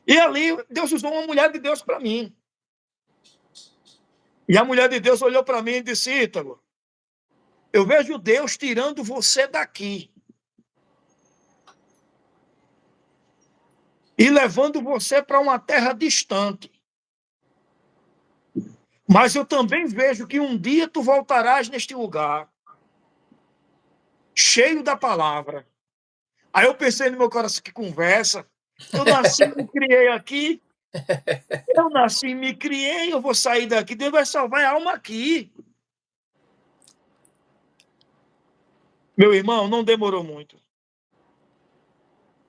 E ali Deus usou uma mulher de Deus para mim. E a mulher de Deus olhou para mim e disse: Ítalo, eu vejo Deus tirando você daqui e levando você para uma terra distante. Mas eu também vejo que um dia tu voltarás neste lugar, cheio da palavra. Aí eu pensei no meu coração, que conversa. Eu nasci, me criei aqui. Eu nasci, me criei, eu vou sair daqui. Deus vai salvar a alma aqui. Meu irmão, não demorou muito.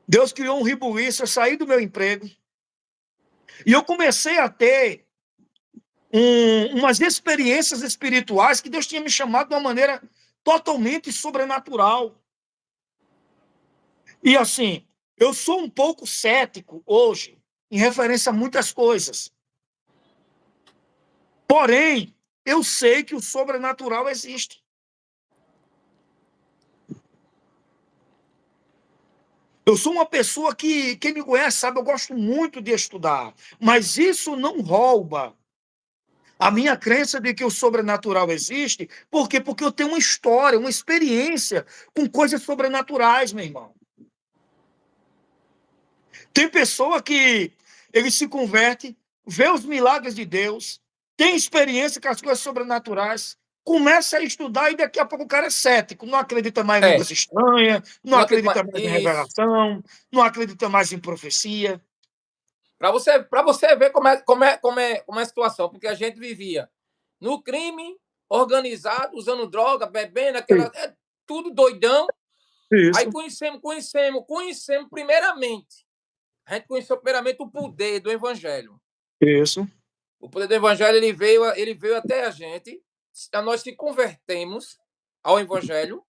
Deus criou um rebuliço, eu saí do meu emprego. E eu comecei a ter umas experiências espirituais que Deus tinha me chamado de uma maneira totalmente sobrenatural. E assim, eu sou um pouco cético hoje em referência a muitas coisas. Porém, eu sei que o sobrenatural existe. Eu sou uma pessoa que, quem me conhece sabe, eu gosto muito de estudar. Mas isso não rouba a minha crença de que o sobrenatural existe. Por quê? Porque eu tenho uma história, uma experiência com coisas sobrenaturais, meu irmão. Tem pessoa que ele se converte, vê os milagres de Deus, tem experiência com as coisas sobrenaturais, começa a estudar e daqui a pouco o cara é cético, não acredita mais em línguas estranhas, não acredita mais em revelação, não acredita mais em profecia. Para você ver como é a situação, porque a gente vivia no crime, organizado, usando droga, bebendo, tudo doidão. Isso. Aí conhecemos primeiramente. A gente conheceu primeiramente o poder do Evangelho. Isso. O poder do Evangelho ele veio até a gente. Nós se convertemos ao Evangelho.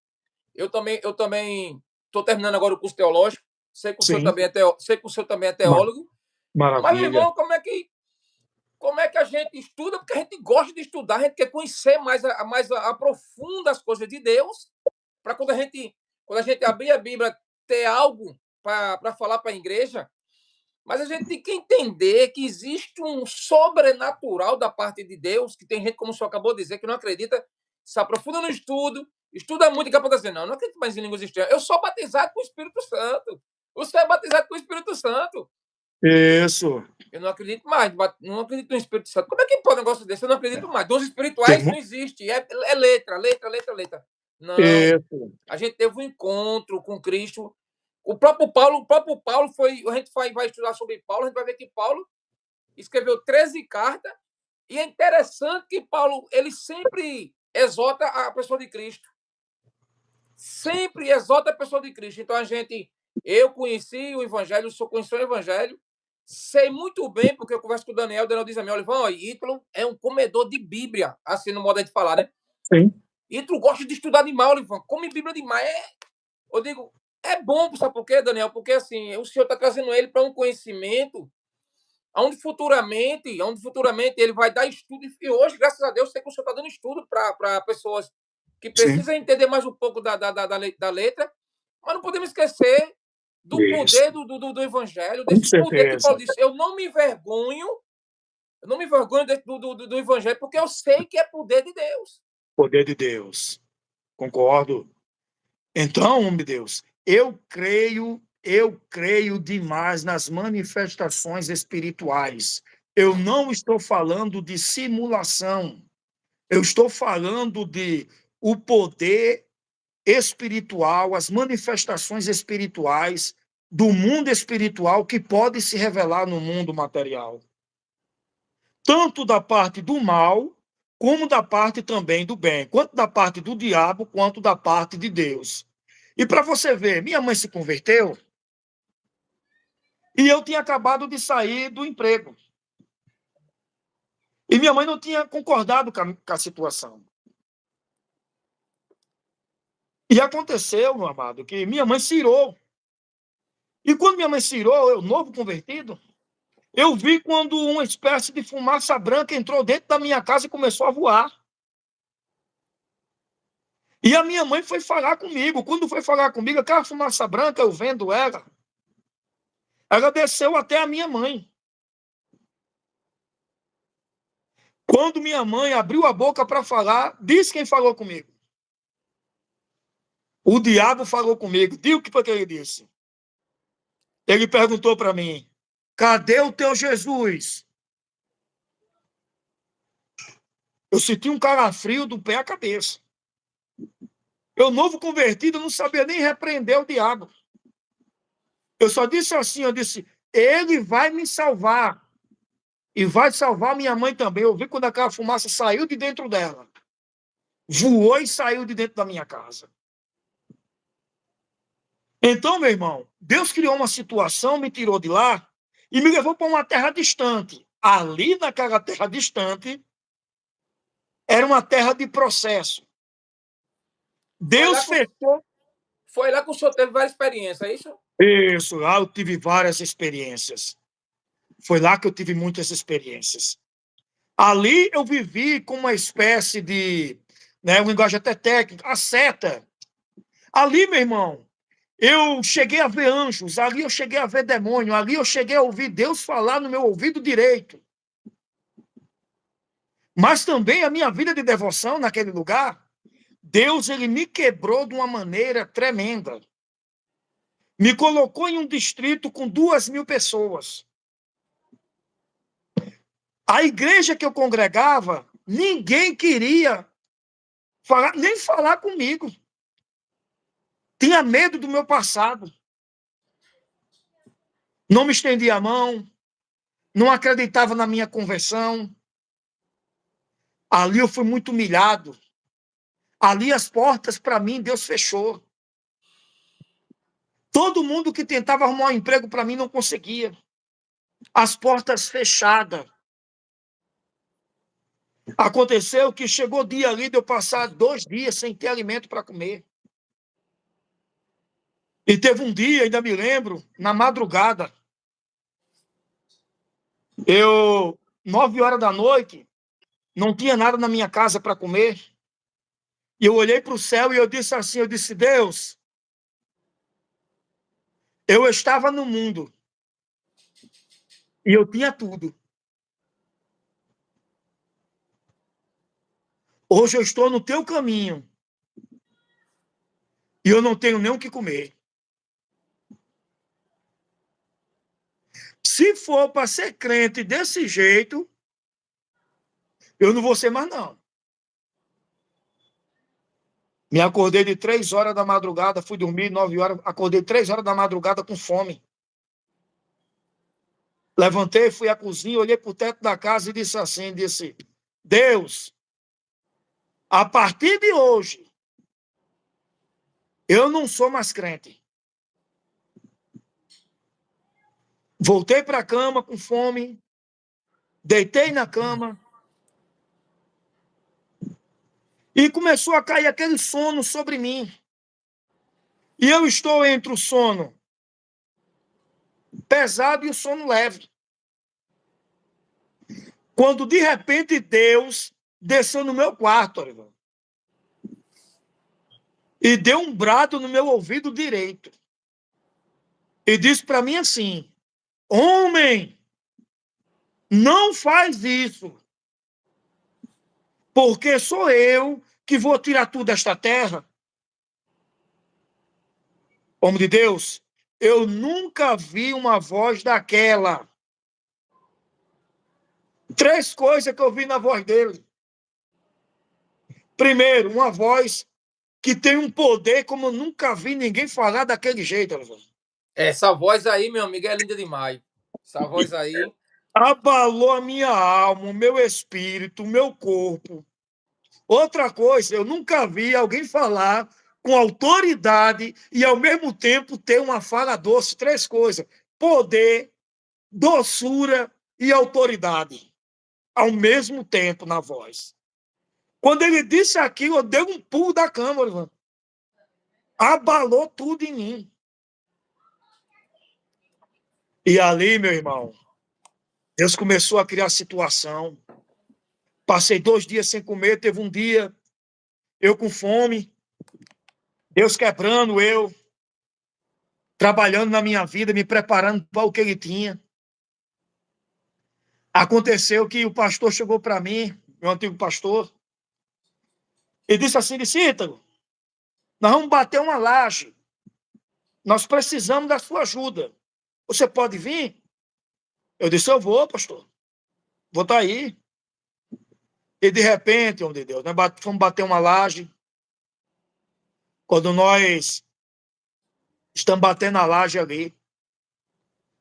Eu também estou terminando agora o curso teológico. Sei que o senhor também é teólogo. Maravilha. Mas, meu irmão, como é que a gente estuda? Porque a gente gosta de estudar, a gente quer conhecer mais a profunda as coisas de Deus, para quando a gente abrir a Bíblia, ter algo para falar para a igreja. Mas a gente tem que entender que existe um sobrenatural da parte de Deus, que tem gente, como o senhor acabou de dizer, que não acredita, se aprofunda no estudo, estuda muito e acaba dizendo, não acredito mais em línguas estranhas. Eu sou batizado com o Espírito Santo. O senhor é batizado com o Espírito Santo. Isso. Eu não acredito mais, não acredito no Espírito Santo. Como é que pode um negócio desse? Eu não acredito mais. Dons espirituais não existe. É letra. Não. Isso. A gente teve um encontro com Cristo. O próprio Paulo foi. A gente vai estudar sobre Paulo, a gente vai ver que Paulo escreveu 13 cartas. E é interessante que Paulo ele sempre exalta a pessoa de Cristo. Sempre exalta a pessoa de Cristo. Então eu conheci o Evangelho, o senhor conheceu o Evangelho. Sei muito bem, porque eu converso com o Daniel diz a mim, Olivão, Ítalo é um comedor de Bíblia, assim no modo de falar, né? Sim. Ítalo gosta de estudar demais, Olivão, come Bíblia demais. Eu digo, é bom, sabe por quê, Daniel? Porque assim, o senhor está trazendo ele para um conhecimento onde futuramente ele vai dar estudo. E hoje, graças a Deus, sei que o senhor está dando estudo para pessoas que precisam entender mais um pouco da letra, mas não podemos esquecer do poder do Evangelho, desse poder que Paulo disse. Eu não me envergonho do Evangelho, porque eu sei que é poder de Deus. Poder de Deus. Concordo. Então, meu Deus, eu creio demais nas manifestações espirituais. Eu não estou falando de simulação. Eu estou falando de o poder espiritual, as manifestações espirituais do mundo espiritual que pode se revelar no mundo material. Tanto da parte do mal, como da parte também do bem, quanto da parte do diabo, quanto da parte de Deus. E para você ver, minha mãe se converteu e eu tinha acabado de sair do emprego. E minha mãe não tinha concordado com a situação. E aconteceu, meu amado, que minha mãe cirou. E quando minha mãe cirou, eu, novo convertido, eu vi quando uma espécie de fumaça branca entrou dentro da minha casa e começou a voar. E a minha mãe foi falar comigo. Quando foi falar comigo, aquela fumaça branca, eu vendo ela, Ela desceu até a minha mãe. Quando minha mãe abriu a boca para falar, diz quem falou comigo. O diabo falou comigo. Diga o que foi que ele disse. Ele perguntou para mim: cadê o teu Jesus? Eu senti um calafrio do pé à cabeça. Eu, novo convertido, não sabia nem repreender o diabo. Eu só disse assim, eu disse, ele vai me salvar. E vai salvar minha mãe também. Eu vi quando aquela fumaça saiu de dentro dela. Voou e saiu de dentro da minha casa. Então, meu irmão, Deus criou uma situação, me tirou de lá e me levou para uma terra distante. Ali, naquela terra distante, era uma terra de processo. Deus fechou. Foi lá que o senhor teve várias experiências, é isso? Isso, lá eu tive várias experiências. Foi lá que eu tive muitas experiências. Ali eu vivi com uma espécie de, né, uma linguagem até técnica, a seta. Ali, meu irmão, eu cheguei a ver anjos, ali eu cheguei a ver demônio, ali eu cheguei a ouvir Deus falar no meu ouvido direito. Mas também a minha vida de devoção naquele lugar, Deus ele me quebrou de uma maneira tremenda. Me colocou em um distrito com 2.000 pessoas. A igreja que eu congregava, ninguém queria falar, nem falar comigo. Tinha medo do meu passado. Não me estendia a mão, não acreditava na minha conversão. Ali eu fui muito humilhado. Ali as portas para mim Deus fechou. Todo mundo que tentava arrumar um emprego para mim não conseguia. As portas fechadas. Aconteceu que chegou o dia ali de eu passar 2 dias sem ter alimento para comer. E teve um dia, ainda me lembro, na madrugada, 9 horas da noite, não tinha nada na minha casa para comer. E eu olhei para o céu e eu disse assim, eu disse, Deus, eu estava no mundo e eu tinha tudo. Hoje eu estou no teu caminho e eu não tenho nem o que comer. Se for para ser crente desse jeito, eu não vou ser mais, não. Me acordei de 3 horas da madrugada, fui dormir 9 horas, acordei 3 horas da madrugada com fome. Levantei, fui à cozinha, olhei para o teto da casa e disse assim, disse, Deus, a partir de hoje, eu não sou mais crente. Voltei para a cama com fome, deitei na cama e começou a cair aquele sono sobre mim. E eu estou entre o sono pesado e o sono leve. Quando, de repente, Deus desceu no meu quarto, Oliver, e deu um brado no meu ouvido direito. E disse para mim assim, homem, não faz isso, porque sou eu que vou tirar tudo desta terra. Homem de Deus, eu nunca vi uma voz daquela. 3 coisas que eu vi na voz dele. Primeiro, uma voz que tem um poder como eu nunca vi ninguém falar daquele jeito. Essa voz aí, meu amigo, é linda demais. Essa voz aí. Abalou a minha alma, o meu espírito, o meu corpo. Outra coisa, eu nunca vi alguém falar com autoridade e, ao mesmo tempo, ter uma fala doce. 3 coisas: poder, doçura e autoridade, ao mesmo tempo na voz. Quando ele disse aquilo, eu dei um pulo da cama, irmão. Abalou tudo em mim. E ali, meu irmão, Deus começou a criar situação. Passei 2 dias sem comer, teve um dia, eu com fome, Deus quebrando eu, trabalhando na minha vida, me preparando para o que ele tinha. Aconteceu que o pastor chegou para mim, meu antigo pastor, e disse assim, Ítalo, nós vamos bater uma laje. Nós precisamos da sua ajuda. Você pode vir? Eu disse, eu vou, pastor. Vou estar aí. E de repente, homem de Deus, nós fomos bater uma laje. Quando nós estamos batendo a laje ali,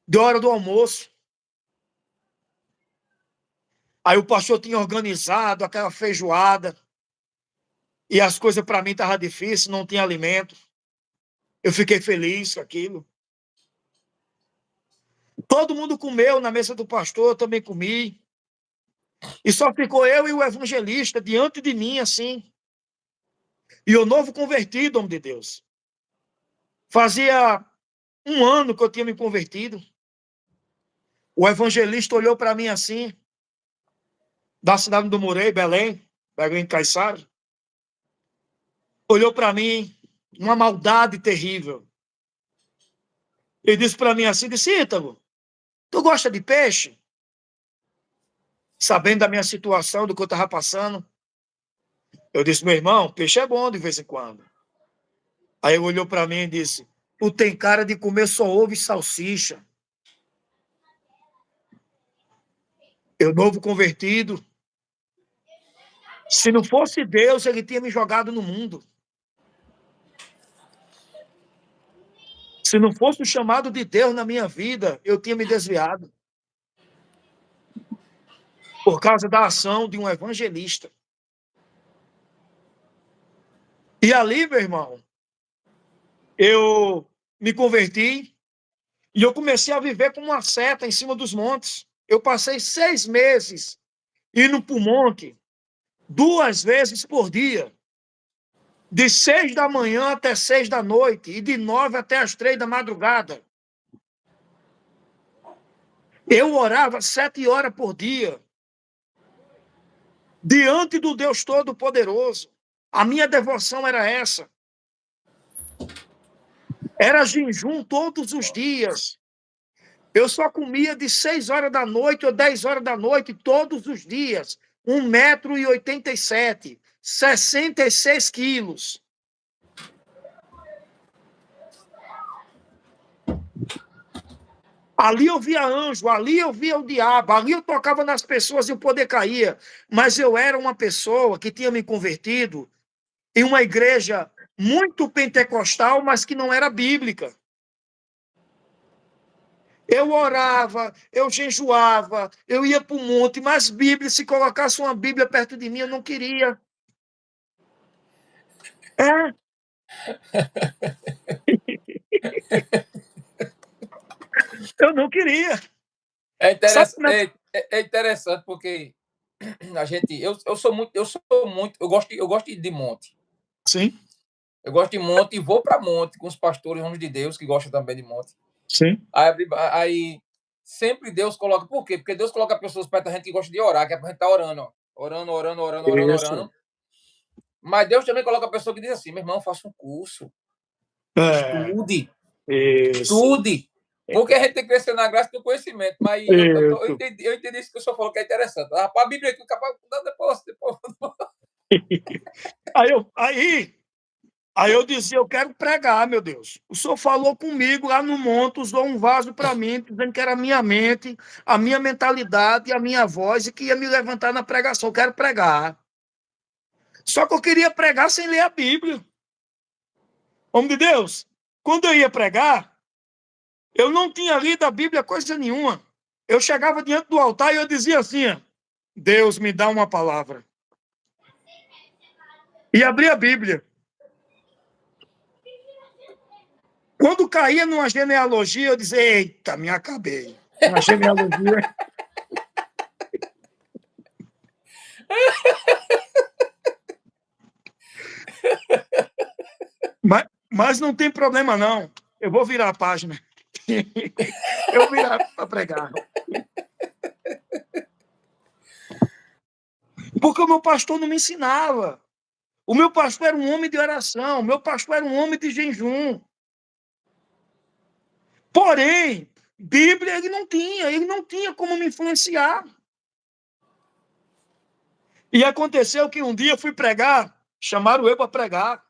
de hora do almoço, aí o pastor tinha organizado aquela feijoada, e as coisas para mim estavam difíceis, não tinha alimento. Eu fiquei feliz com aquilo. Todo mundo comeu na mesa do pastor, eu também comi. E só ficou eu e o evangelista diante de mim, assim. E o novo convertido, homem de Deus. Fazia 1 ano que eu tinha me convertido. O evangelista olhou para mim assim, da cidade do Morei, Belém Caiçara. Olhou para mim, uma maldade terrível. Ele disse para mim assim, disse, Ítalo, tu gosta de peixe? Sabendo da minha situação, do que eu estava passando. Eu disse, meu irmão, peixe é bom de vez em quando. Aí ele olhou para mim e disse, tu tem cara de comer só ovo e salsicha. Eu, novo convertido, se não fosse Deus, ele tinha me jogado no mundo. Se não fosse o chamado de Deus na minha vida, eu tinha me desviado. Por causa da ação de um evangelista. E ali, meu irmão, eu me converti e eu comecei a viver como uma seta em cima dos montes. Eu passei 6 meses indo para o monte 2 vezes por dia. De 6 da manhã até 6 da noite e de 9 até as 3 da madrugada. Eu orava 7 horas por dia. Diante do Deus Todo-Poderoso. A minha devoção era essa. Era jejum todos os dias. Eu só comia de 6 horas da noite ou 10 horas da noite todos os dias. 1,87 m, 66 quilos. Ali eu via anjo, ali eu via o diabo, ali eu tocava nas pessoas e o poder caía. Mas eu era uma pessoa que tinha me convertido em uma igreja muito pentecostal, mas que não era bíblica. Eu orava, eu jejuava, eu ia para o monte, mas Bíblia, se colocasse uma Bíblia perto de mim, eu não queria. É. Eu não queria. É Sabe interessante, como é? é interessante porque a gente, eu gosto de monte. Sim, Eu gosto de monte e vou para monte com os pastores, homens de Deus, que gostam também de monte. sim. Aí sempre Deus coloca. Por quê? Porque Deus coloca pessoas perto da gente que gosta de orar, que é pra gente estar orando, ó. Isso. Orando. Mas Deus também coloca a pessoa que diz assim: meu irmão, faça um curso, É, estude, isso. estude. Porque a gente tem que crescer na graça do conhecimento. Mas Isso. eu entendi isso que o senhor falou, que é interessante. A Bíblia aqui, capaz, depois. Aí eu dizia, eu quero pregar, meu Deus. O senhor falou comigo lá no monte, usou um vaso para mim, dizendo que era a minha mente, a minha mentalidade, a minha voz, e que ia me levantar na pregação. Eu quero pregar. Só que eu queria pregar sem ler a Bíblia. Homem de Deus, quando eu ia pregar, eu não tinha lido a Bíblia coisa nenhuma. Eu chegava diante do altar e eu dizia assim, Deus me dá uma palavra. E abria a Bíblia. Quando caía numa genealogia, eu dizia, eita, me acabei. Uma genealogia. Mas não tem problema, não. Eu vou virar a página. Eu vou virar para pregar. Porque o meu pastor não me ensinava. O meu pastor era um homem de oração. O meu pastor era um homem de jejum. Porém, Bíblia ele não tinha como me influenciar. E aconteceu que um dia eu fui pregar, chamaram eu para pregar,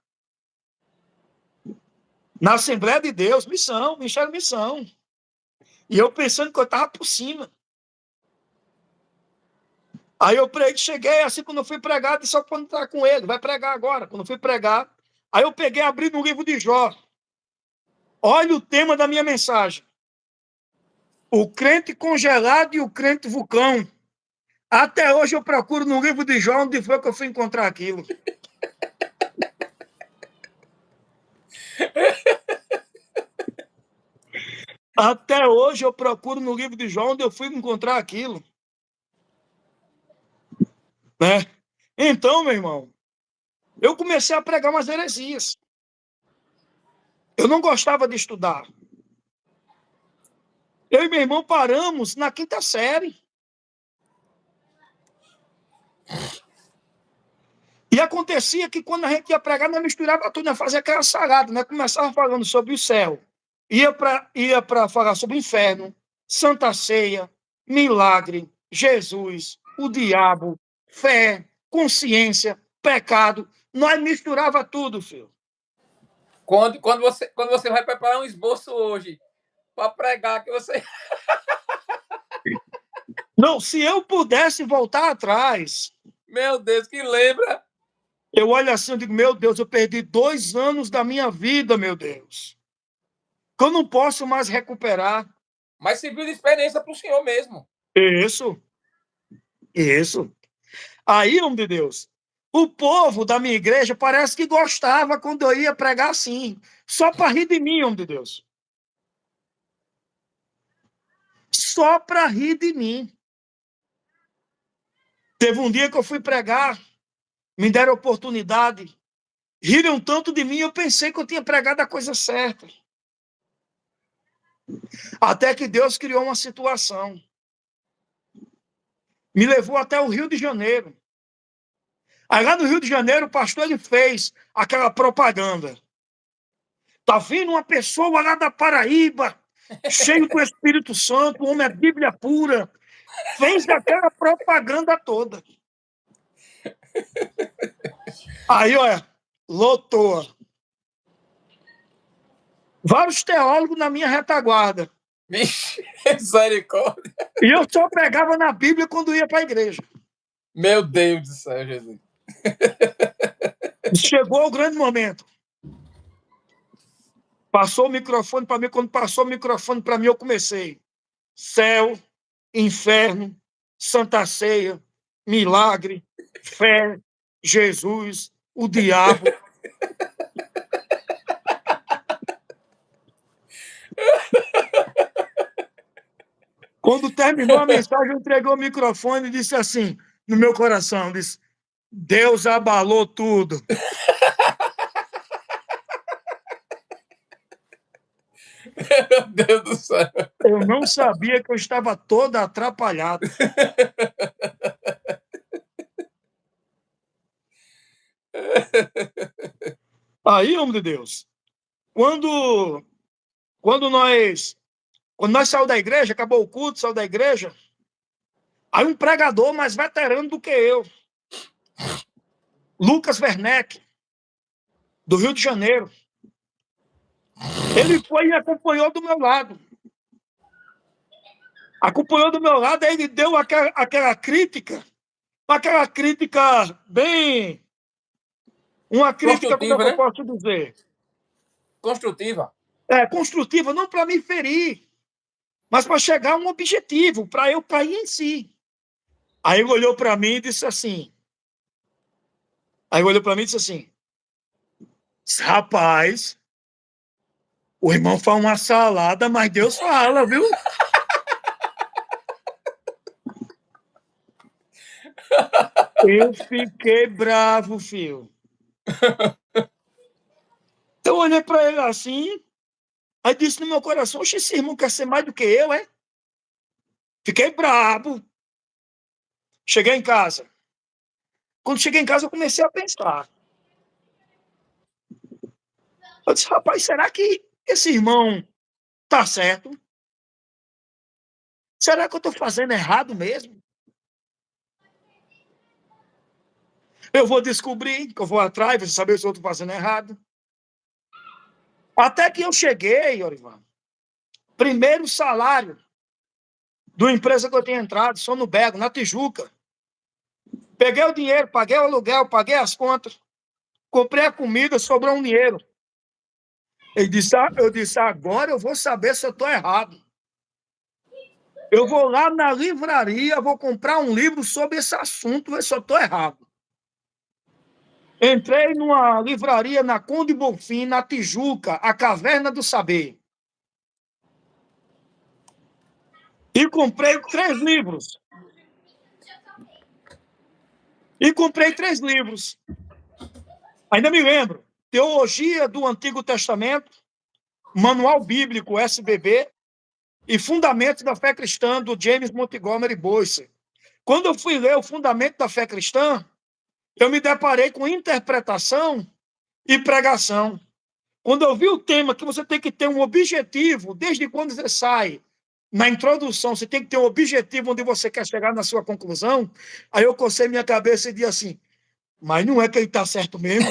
na Assembleia de Deus, missão, me encheram missão. E eu pensando que eu estava por cima. Aí eu cheguei, assim, quando eu fui pregar, disse só quando está com ele, vai pregar agora. Quando eu fui pregar, aí eu peguei, abri no livro de Jó. Olha o tema da minha mensagem. O crente congelado e o crente vulcão. Até hoje eu procuro no livro de Jó onde foi que eu fui encontrar aquilo. Até hoje eu procuro no livro de Jó onde eu fui encontrar aquilo. Né? Então, meu irmão, eu comecei a pregar umas heresias. Eu não gostava de estudar. Eu e meu irmão paramos na 5ª série. E acontecia que quando a gente ia pregar, nós misturava tudo, nós fazia aquela salada, nós começava falando sobre o céu, ia para falar sobre o inferno, Santa Ceia, milagre, Jesus, o diabo, fé, consciência, pecado, nós misturava tudo, filho. Quando você vai preparar um esboço hoje para pregar, que você. Não, se eu pudesse voltar atrás, Meu Deus, que lembra. eu olho assim e digo, meu Deus, eu perdi 2 anos da minha vida, meu Deus. Que eu não posso mais recuperar. Mas serviu de experiência para o senhor mesmo. Isso. Aí, homem de Deus, o povo da minha igreja parece que gostava quando eu ia pregar assim, só para rir de mim, homem de Deus. Só para rir de mim. Teve um dia que eu fui pregar, me deram oportunidade, riram tanto de mim, eu pensei que eu tinha pregado a coisa certa. Até que Deus criou uma situação. Me levou até o Rio de Janeiro. Aí lá no Rio de Janeiro, o pastor ele fez aquela propaganda. Tá vindo uma pessoa lá da Paraíba, cheio do Espírito Santo, o homem é Bíblia pura. Fez aquela propaganda toda. Aí, olha, lotou. Vários teólogos na minha retaguarda. Misericórdia. E eu só pegava na Bíblia quando ia para a igreja. Meu Deus do céu, Jesus. Chegou o grande momento. Passou o microfone para mim. Quando passou o microfone para mim, eu comecei. Céu, inferno, Santa Ceia, milagre, fé, Jesus, o diabo. Quando terminou a mensagem, eu entreguei o microfone e disse assim, no meu coração, disse, Deus abalou tudo. Meu Deus do céu. Eu não sabia que eu estava todo atrapalhado. Aí, homem de Deus, quando nós saímos da igreja, acabou o culto, saiu da igreja, aí um pregador mais veterano do que eu, Lucas Werneck, do Rio de Janeiro, ele foi e acompanhou do meu lado. Acompanhou do meu lado, aí ele deu aquela crítica bem... Uma crítica, como é Construtiva, que eu né? posso dizer? Construtiva. Construtiva, não para me ferir, mas para chegar a um objetivo, para eu cair em si. Aí ele olhou para mim e disse assim, rapaz, o irmão faz uma salada, mas Deus fala, viu? Eu fiquei bravo, filho. Eu olhei para ele assim, aí disse no meu coração, oxe, esse irmão quer ser mais do que eu, é? Fiquei bravo. Cheguei em casa. Quando cheguei em casa, eu comecei a pensar. Eu disse, rapaz, será que esse irmão Tá certo? Será que eu estou fazendo errado mesmo? Eu vou descobrir, que eu vou atrás, vou saber se eu estou fazendo errado. Até que eu cheguei, Orivan, primeiro salário de uma empresa que eu tinha entrado, só no Bego, na Tijuca. Peguei o dinheiro, paguei o aluguel, paguei as contas, comprei a comida, sobrou um dinheiro. Eu disse, agora eu vou saber se eu estou errado. Eu vou lá na livraria, vou comprar um livro sobre esse assunto, ver se eu estou errado. Entrei numa livraria na Conde Bonfim, na Tijuca, a Caverna do Saber. E comprei 3 livros. Ainda me lembro. Teologia do Antigo Testamento, Manual Bíblico SBB e Fundamentos da Fé Cristã, do James Montgomery Boyce. Quando eu fui ler o Fundamento da Fé Cristã, eu me deparei com interpretação e pregação. Quando eu vi o tema que você tem que ter um objetivo, desde quando você sai na introdução, você tem que ter um objetivo onde você quer chegar na sua conclusão, aí eu cocei minha cabeça e disse assim, mas não é que ele está certo mesmo?